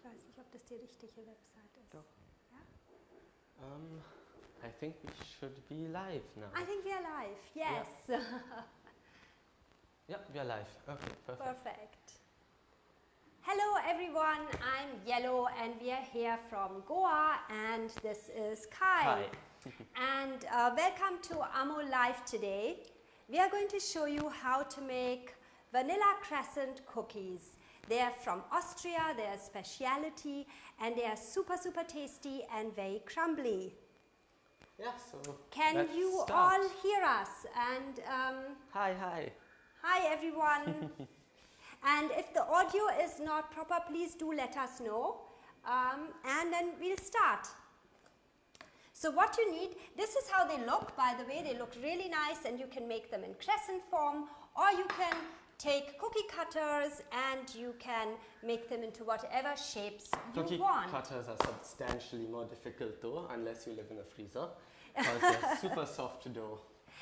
weiß nicht, ob das die richtige Website ist. Doch. Ja? I think we should be live now. I think we are live, yes. Yeah, we are live. Okay, perfect. Perfect. Hello everyone, I'm Yellow and we are here from Goa and this is Kai. And welcome to Amul Live today. We are going to show you how to make vanilla crescent cookies. They are from Austria, they are a speciality and they are super tasty and very crumbly. Yeah, so can you start. all hear us? And hi everyone. And if the audio is not proper, please do let us know. And then we'll start. So what you need, this is how they look, by the way. They look really nice and you can make them in crescent form, or you can take cookie cutters and you can make them into whatever shapes you want. Cookie cutters are substantially more difficult though, unless you live in a freezer, because they're super soft dough.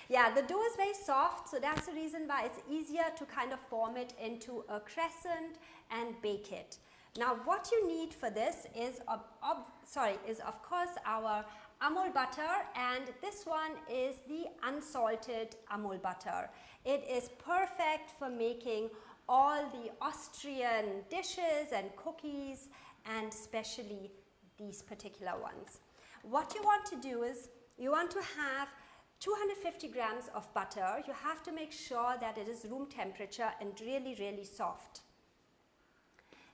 Yeah, the dough is very soft, so that's the reason why it's easier to kind of form it into a crescent and bake it. Now what you need for this is of course our Amul butter, and this one is the unsalted Amul butter. It is perfect for making all the Austrian dishes and cookies, and especially these particular ones. What you want to do is you want to have 250 grams of butter. You have to make sure that it is room temperature and really soft.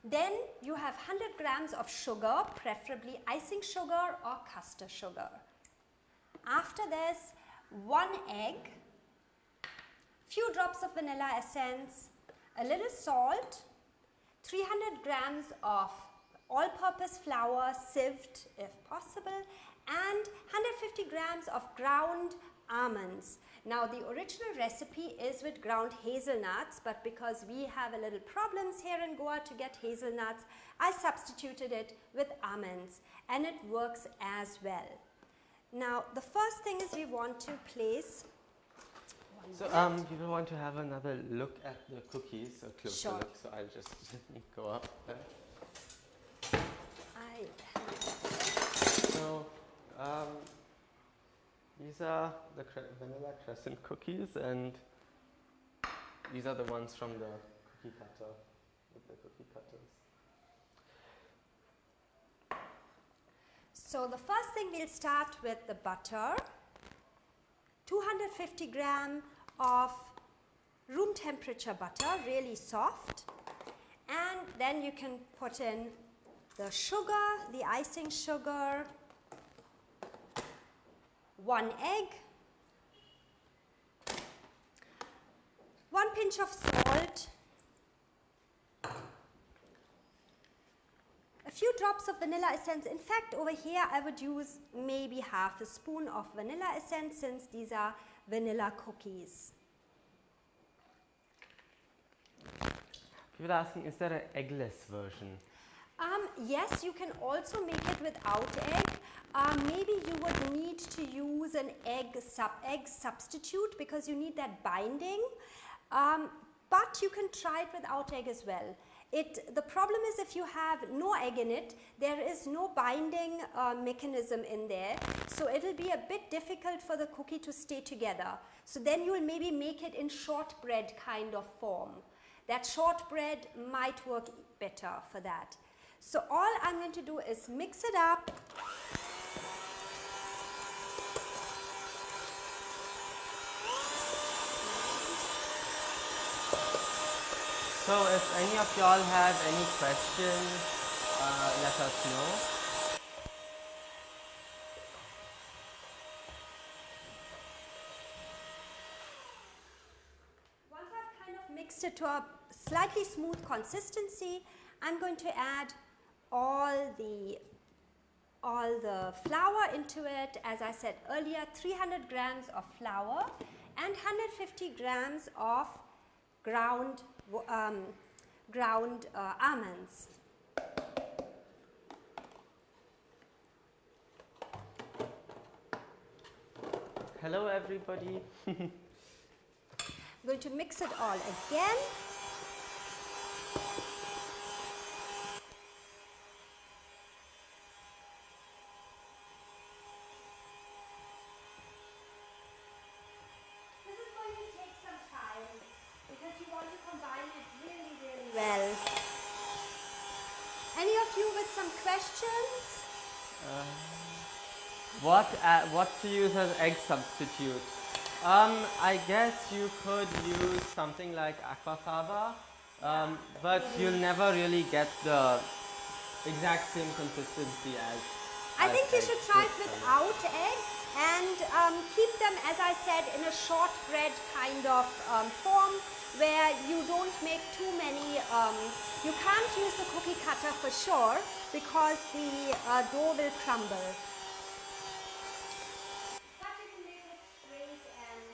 Then you have 100 grams of sugar, preferably icing sugar or custard sugar. After this, 1 egg, few drops of vanilla essence, a little salt, 300 grams of all-purpose flour, sieved if possible, and 150 grams of ground almonds. Now the original recipe is with ground hazelnuts, but because we have a little problems here in Goa to get hazelnuts, I substituted it with almonds and it works as well. Now the first thing is we want to place you will want to have another look at the cookies, a closer look, so I'll just go up there. These are the vanilla crescent cookies, and these are the ones from the cookie cutter, with the cookie cutters. So the first thing, we'll start with the butter, 250 grams of room temperature butter, really soft, and then you can put in the sugar, the icing sugar, 1 egg, 1 pinch of salt, a few drops of vanilla essence. In fact, over here I would use maybe half a spoon of vanilla essence, since these are vanilla cookies. People are asking, is there an eggless version? Yes, you can also make it without egg. Maybe you would need to use an egg substitute, because you need that binding. But you can try it without egg as well. The problem is, if you have no egg in it, there is no binding mechanism in there. So it will be a bit difficult for the cookie to stay together. So then you will maybe make it in shortbread kind of form. That shortbread might work better for that. So all I'm going to do is mix it up. So if any of y'all have any questions, let us know. Once I've kind of mixed it to a slightly smooth consistency, I'm going to add all the flour into it. As I said earlier, 300 grams of flour and 150 grams of ground almonds. Hello everybody. I'm going to mix it all again. of you with some questions? What to use as egg substitute? I guess you could use something like aquafaba, but you'll never really get the exact same consistency as. I think you egg should try it with without egg and keep them, as I said, in a shortbread kind of form where you don't make too many. You can't use the cookie cutter for sure because the dough will crumble. But you can make it straight and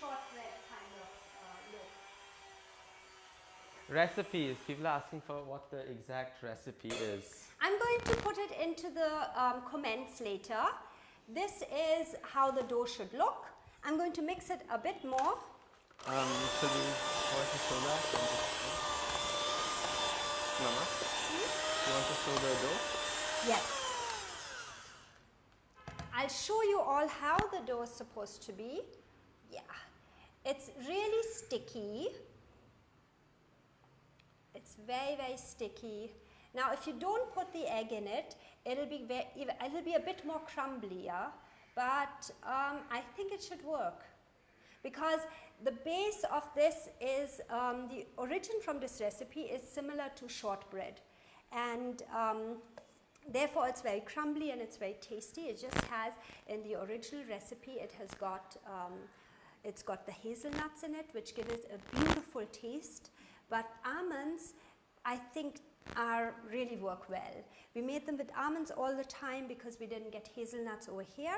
shortbread kind of look. Recipes. People are asking for what the exact recipe is. I'm going to put it into the comments later. This is how the dough should look. I'm going to mix it a bit more. Should we want to show that? Mama, you want to show the dough? Yes. I'll show you all how the dough is supposed to be. Yeah. It's really sticky. It's very, very sticky. Now, if you don't put the egg in it, it'll be a bit more crumblier, but I think it should work because the base of this is the origin from this recipe is similar to shortbread, and therefore it's very crumbly and it's very tasty. It just has in the original recipe it's got the hazelnuts in it, which give it a beautiful taste. But almonds, I think, really work well. We made them with almonds all the time because we didn't get hazelnuts over here.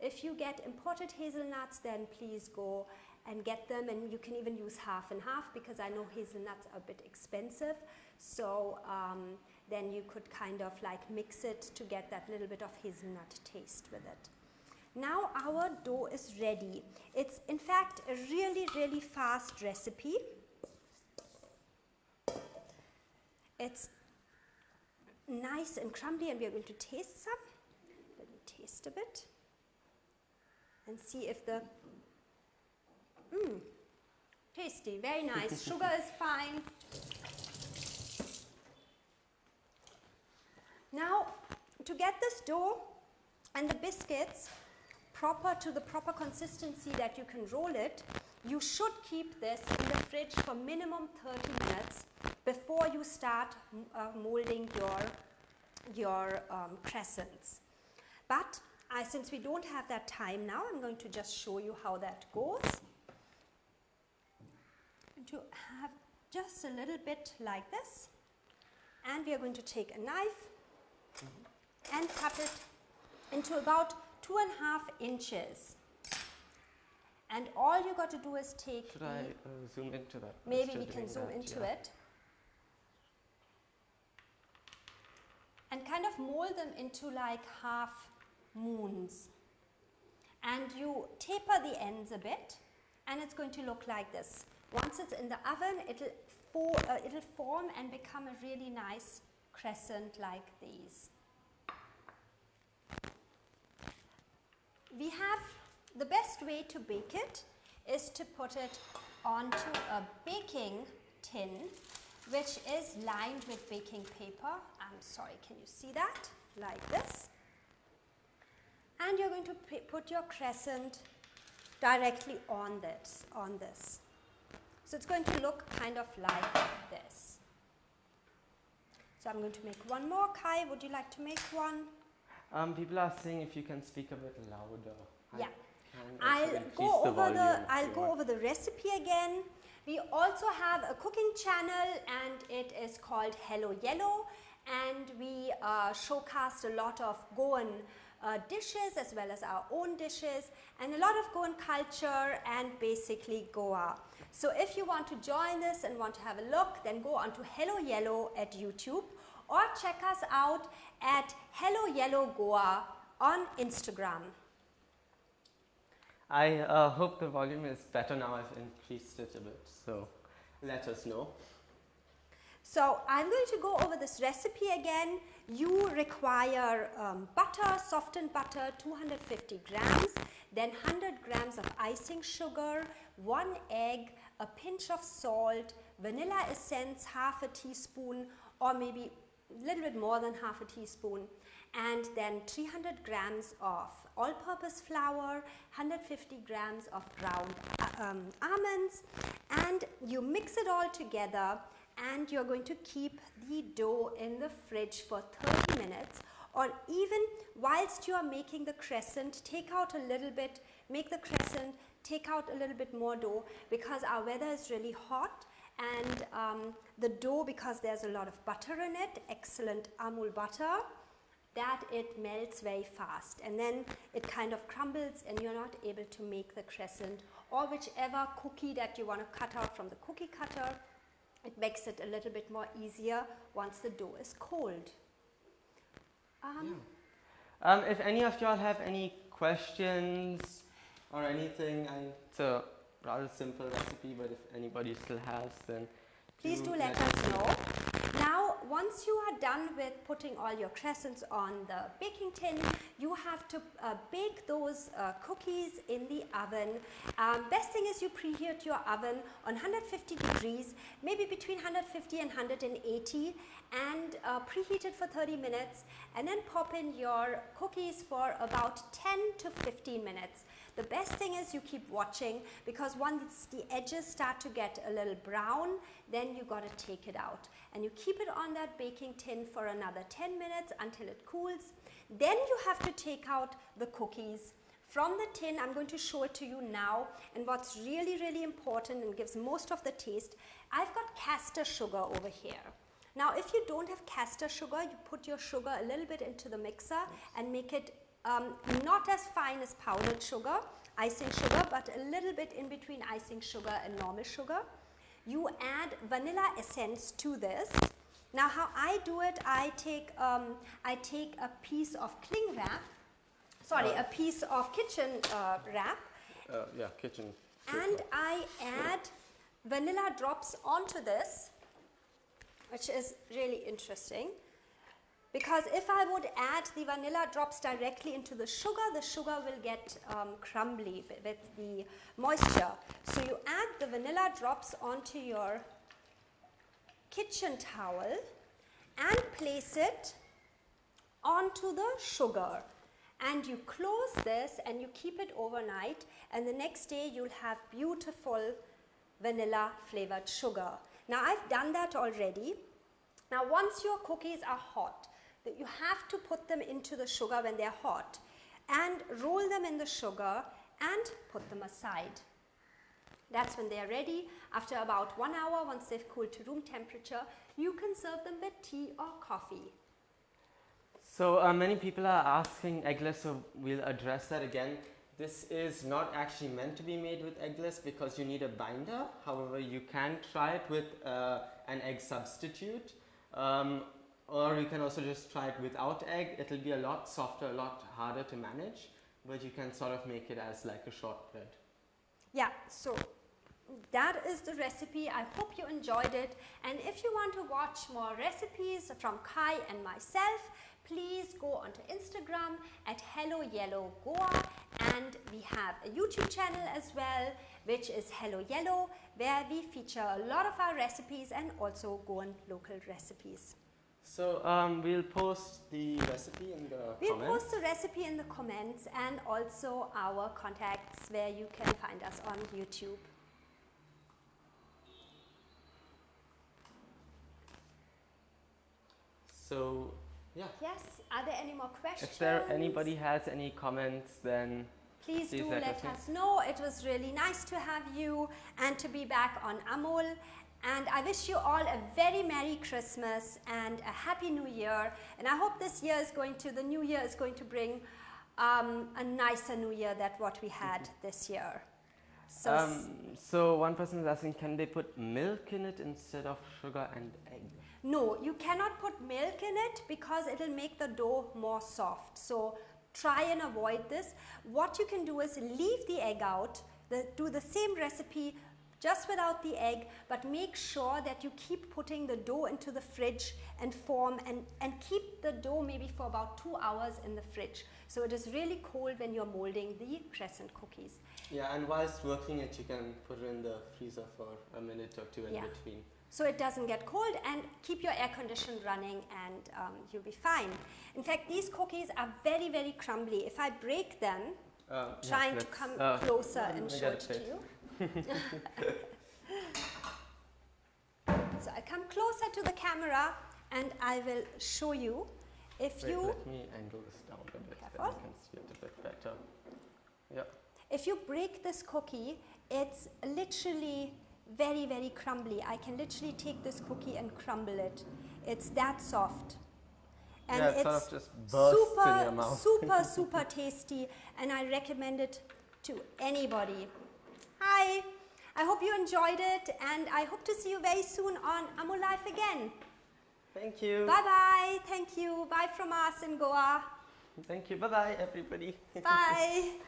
If you get imported hazelnuts, then please go and get them, and you can even use half and half because I know hazelnuts are a bit expensive. So then you could kind of like mix it to get that little bit of hazelnut taste with it. Now our dough is ready. It's in fact a really, really fast recipe. It's nice and crumbly, and we are going to taste some. Let me taste a bit and see if the tasty, very nice. Sugar is fine. Now, to get this dough and the biscuits proper to the proper consistency that you can roll it, you should keep this in the fridge for minimum 30 minutes before you start molding your crescents. But since we don't have that time now, I'm going to just show you how that goes. To have just a little bit like this, and we are going to take a knife and cut it into about 2.5 inches. And all you got to do is take. Should I zoom into that? Maybe we can zoom into it. And kind of mold them into like half moons. And you taper the ends a bit, and it's going to look like this. Once it's in the oven, it'll form and become a really nice crescent like these. We have the best way to bake it is to put it onto a baking tin, which is lined with baking paper. I'm sorry, can you see that? Like this. And you're going to put your crescent directly on this. So it's going to look kind of like this. So I'm going to make one more. Kai, would you like to make one? People are saying if you can speak a bit louder. Yeah. I'll go over the recipe again. We also have a cooking channel, and it is called Hello Yellow, and we showcast a lot of Goan dishes as well as our own dishes and a lot of Goan culture and basically Goa. So if you want to join us and want to have a look, then go on to Hello Yellow at YouTube or check us out at Hello Yellow Goa on Instagram. I hope the volume is better now. I've increased it a bit, so let us know. So I'm going to go over this recipe again. You require butter, softened butter, 250 grams, then 100 grams of icing sugar, 1 egg, a pinch of salt, vanilla essence, half a teaspoon, or maybe little bit more than half a teaspoon, and then 300 grams of all-purpose flour, 150 grams of ground almonds, and you mix it all together, and you're going to keep the dough in the fridge for 30 minutes, or even whilst you are making the crescent, take out a little bit, make the crescent, take out a little bit more dough, because our weather is really hot, and the dough, because there's a lot of butter in it, excellent Amul butter, that it melts very fast, and then it kind of crumbles and you're not able to make the crescent or whichever cookie that you want to cut out from the cookie cutter. It makes it a little bit more easier once the dough is cold. If any of y'all have any questions or anything, it's a rather simple recipe, but if anybody still has, then please do let us know. Now, once you are done with putting all your crescents on the baking tin, you have to bake those cookies in the oven. Best thing is you preheat your oven on 150 degrees, maybe between 150 and 180, and preheat it for 30 minutes, and then pop in your cookies for about 10 to 15 minutes. The best thing is you keep watching, because once the edges start to get a little brown, then you got to take it out. And you keep it on that baking tin for another 10 minutes until it cools. Then you have to take out the cookies from the tin. I'm going to show it to you now. And what's really, really important and gives most of the taste, I've got castor sugar over here. Now, if you don't have castor sugar, you put your sugar a little bit into the mixer and make it not as fine as powdered sugar, icing sugar, but a little bit in between icing sugar and normal sugar. You add vanilla essence to this. Now, how I do it, I take a piece of cling wrap, a piece of kitchen wrap. Kitchen. And I add vanilla drops onto this, which is really interesting. Because if I would add the vanilla drops directly into the sugar will get crumbly with the moisture. So you add the vanilla drops onto your kitchen towel and place it onto the sugar. And you close this and you keep it overnight, and the next day you'll have beautiful vanilla flavored sugar. Now, I've done that already. Now, once your cookies are hot, you have to put them into the sugar when they're hot and roll them in the sugar and put them aside. That's when they're ready. After about 1 hour, once they've cooled to room temperature, you can serve them with tea or coffee. So many people are asking eggless, so we'll address that again. This is not actually meant to be made with eggless because you need a binder. However, you can try it with an egg substitute. Or you can also just try it without egg. It'll be a lot softer, a lot harder to manage, but you can sort of make it as like a shortbread. Yeah, so that is the recipe. I hope you enjoyed it. And if you want to watch more recipes from Kai and myself, please go onto Instagram at Hello Yellow Goa, and we have a YouTube channel as well, which is Hello Yellow, where we feature a lot of our recipes and also Goan local recipes. So we'll post the recipe in the comments. We'll post the recipe in the comments and also our contacts where you can find us on YouTube. So, yeah. Yes, are there any more questions? If anybody has any comments, then please do let us know. It was really nice to have you and to be back on Amul. And I wish you all a very Merry Christmas and a Happy New Year. And I hope the new year is going to bring a nicer new year than what we had this year. So one person is asking, can they put milk in it instead of sugar and egg? No, you cannot put milk in it because it will make the dough more soft. So try and avoid this. What you can do is leave the egg out, do the same recipe just without the egg, but make sure that you keep putting the dough into the fridge and form and keep the dough maybe for about 2 hours in the fridge. So it is really cold when you're molding the crescent cookies. Yeah, and whilst working it, you can put it in the freezer for a minute or two in between. so it doesn't get cold, and keep your air conditioner running and you'll be fine. In fact, these cookies are very, very crumbly. If I break them, trying to come closer and show it to you. So I come closer to the camera and I will show you. If Wait, you let me angle this down a bit, then you can see it a bit better. Yeah. If you break this cookie, it's literally very, very crumbly. I can literally take this cookie and crumble it. It's that soft. And yeah, it sort of just bursts in your mouth. super tasty, and I recommend it to anybody. Hi, I hope you enjoyed it, and I hope to see you very soon on Amul Life again. Thank you. Bye-bye. Thank you. Bye from us in Goa. Thank you. Bye-bye, everybody. Bye.